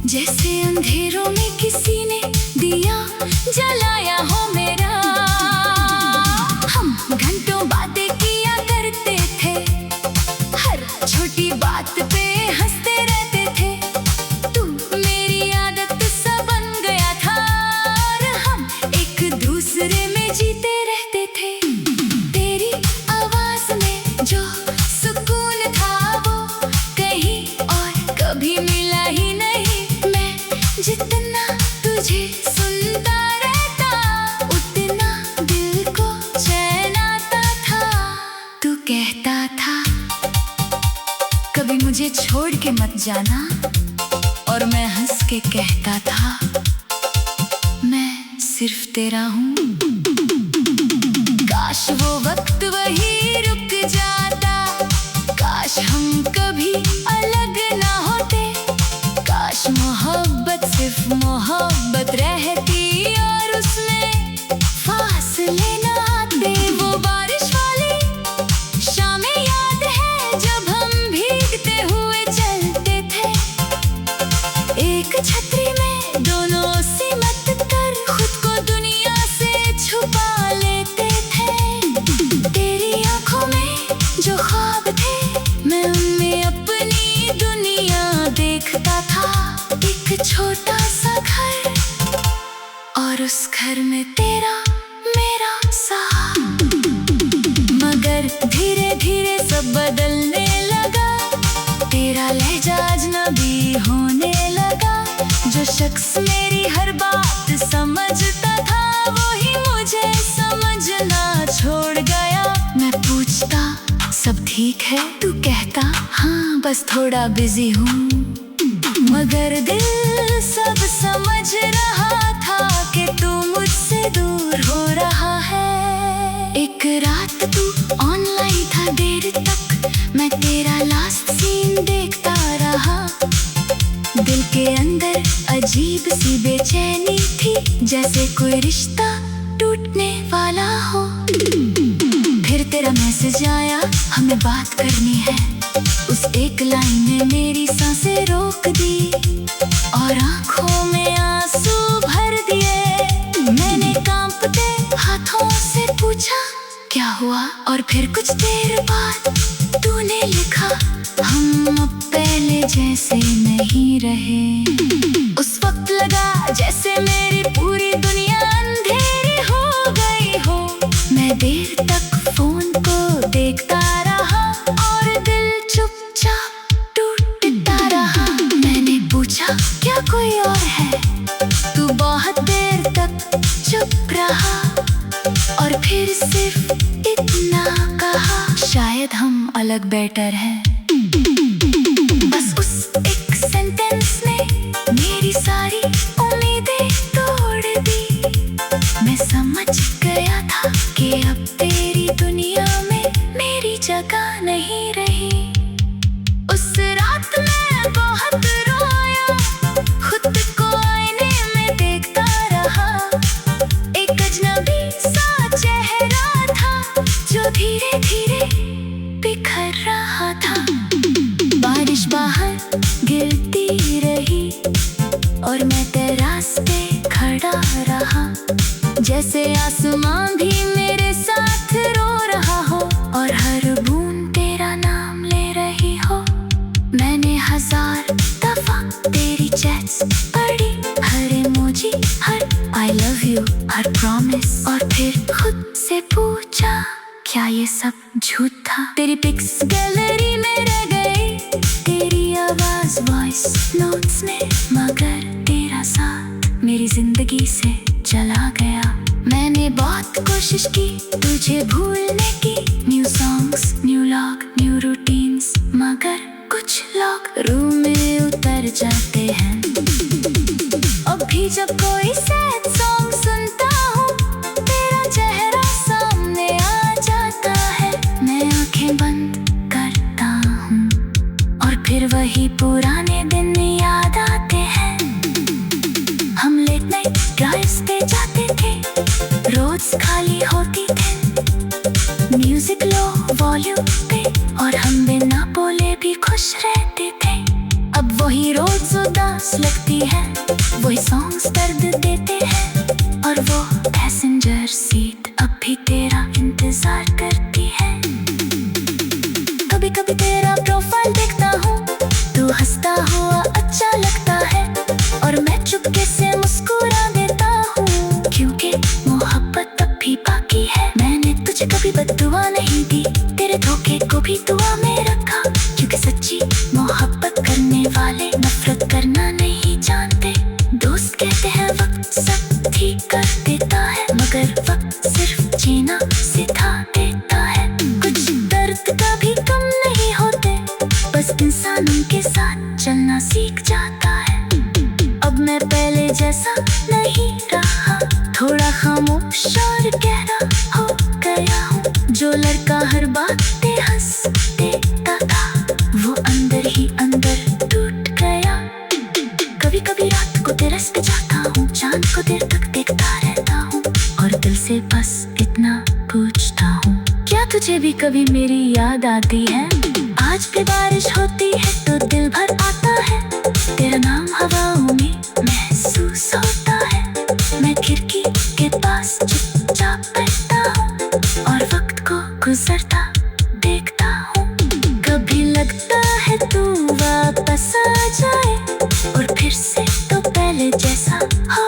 जैसे अंधेरों में किसी ने दिया जलाया हो मेरा। हम घंटों बातें किया करते थे, हर छोटी बात पे हंसते रहते थे। तू मेरी आदत सा बन गया था और हम एक दूसरे में जीते रहते थे। तेरी आवाज में जो सुकून था वो कहीं और कभी मिला ही नहीं। मैं जितना तुझे सुनता रहता उतना दिल को चैन आता था। तू कहता था कभी मुझे छोड़ के मत जाना, और मैं हंस के कहता था मैं सिर्फ तेरा हूँ। काश वो वक्त वही रुक जाता, काश हम कभी अलग ना होते। काश मोहब्बत सिर्फ मोहब्बत रहती और उसमें फासले ना आते। वो बारिश वाली शामें याद है जब हम भीगते हुए चलते थे, एक छतरी में दोनों सिमट कर खुद को दुनिया से छुपा लेते थे। तेरी आंखों में जो ख्वाब थे मैं उनमें अपनी दुनिया देखता था। एक छोटा सा घर और उस घर में तेरा मेरा साथ। मगर धीरे धीरे सब बदलने लगा, तेरा लहजा अजनबी होने लगा। जो शख्स मेरी हर बात समझता था वो ही मुझे समझना छोड़ गया। मैं पूछता सब ठीक है, तू कहता हाँ बस थोड़ा बिजी हूँ। मगर दिल सब समझ रहा था कि तू मुझसे दूर हो रहा है। एक रात तू ऑनलाइन था देर तक, मैं तेरा लास्ट सीन देखता रहा। दिल के अंदर अजीब सी बेचैनी थी, जैसे कोई रिश्ता टूटने वाला हो। फिर तेरा मैसेज आया हमें बात करनी है। उस एक लाइन ने मेरी सांसें रोक दी और आंखों में आंसू भर दिए। मैंने कांपते हाथों से पूछा क्या हुआ, और फिर कुछ देर बाद तूने लिखा हम अब पहले जैसे नहीं रहे। उस वक्त लगा जैसे मेरी पूरी दुनिया अंधेरी हो गई हो। मैं देर तक फोन को देखता रहा और दिल चुपचाप टूटता रहा। मैंने पूछा क्या कोई और है, तू बहुत देर तक चुप रहा और फिर सिर्फ इतना कहा शायद हम अलग बेटर हैं। बस उस एक सेंटेंस ने मेरी सारी उम्मीदें तोड़ दी। मैं समझ गया था कि अब तेरी दुनिया में मेरी जगह नहीं रही। उस रात मैं बहुत रोया, खुद को आईने में देखता रहा। एक अजनबी सा चेहरा था जो धीरे धीरे बिखर रहा था। बारिश बाहर गिरती रही और मैं टेरेस पे खड़ा रहा, जैसे आसमां भी मेरे साथ रो रहा हो और हर बूंद तेरा नाम ले रही हो। मैंने 1000 दफा तेरी चैट्स पढ़ी, हर इमोजी, हर आई लव यू, हर प्रॉमिस, और फिर खुद से पूछा क्या ये सब झूठ था। तेरी पिक्स गैलरी में रह गई, तेरी आवाज वॉइस नोट्स में, मगर तेरा साथ मेरी जिंदगी से चला गया। मैंने बहुत कोशिश की तुझे भूलने की, new songs, new log, new routines, मगर कुछ लोग रूम में उतर जाते हैं। अब भी जब कोई सैड सॉन्ग सुनता हूँ तेरा चेहरा सामने आ जाता है। मैं आंखें बंद करता हूँ और फिर वही पुराने दिन याद आते हैं। हम लेट नाइट ड्राइव्स पे जाते थे, रोड्स खाली होती थे, म्यूजिक लो वॉल्यूम पे और हम बिना बोले भी खुश रहते थे। अब वही कहीं रोज उदास लगती है, वही सॉन्ग्स दर्द देते हैं। और वो पैसेंजर सीट अब भी तेरा इंतजार करती है। कभी कभी तेरा प्रोफाइल देखता हूँ, तू हंसता हुआ अच्छा लगता है, और मैं चुपके से मुस्कुरा देता हूँ, क्योंकि मोहब्बत अब भी बाकी है। मैंने तुझे कभी बद्दुआ नहीं दी, तेरे धोखे को भी दुआ में रखा, क्योंकि सच्ची मोहब्बत करने वाले नफरत करना नहीं जानते। दोस्त कहते हैं वक्त सब ठीक कर देता है, मगर वक्त सिर्फ जीना सिखा देता है। कुछ दर्द कभी कम नहीं होते, बस इंसान उनके साथ चलना सीख जाता है। अब मैं पहले जैसा नहीं रहा, थोड़ा खामोश और गहरा हो गया हूँ। जो लड़का हर बात पे हंस देता था, वो अंदर ही अंदर टूट गया। कभी कभी रात को टेरेस पे जाता हूँ, चांद को देर तक देखता रहता हूँ, और दिल से बस इतना पूछता हूँ, क्या तुझे भी कभी मेरी याद आती है? आज भी बारिश होती है तो दिल भर आता है, तेरा नाम हवाओं में महसूस होता है। मैं खिड़की के पास चुपचाप बैठता हूँ, और वक्त को गुजरता देखता हूँ। कभी लगता है तू वापस आ जाए, और फिर से तो पहले जैसा हो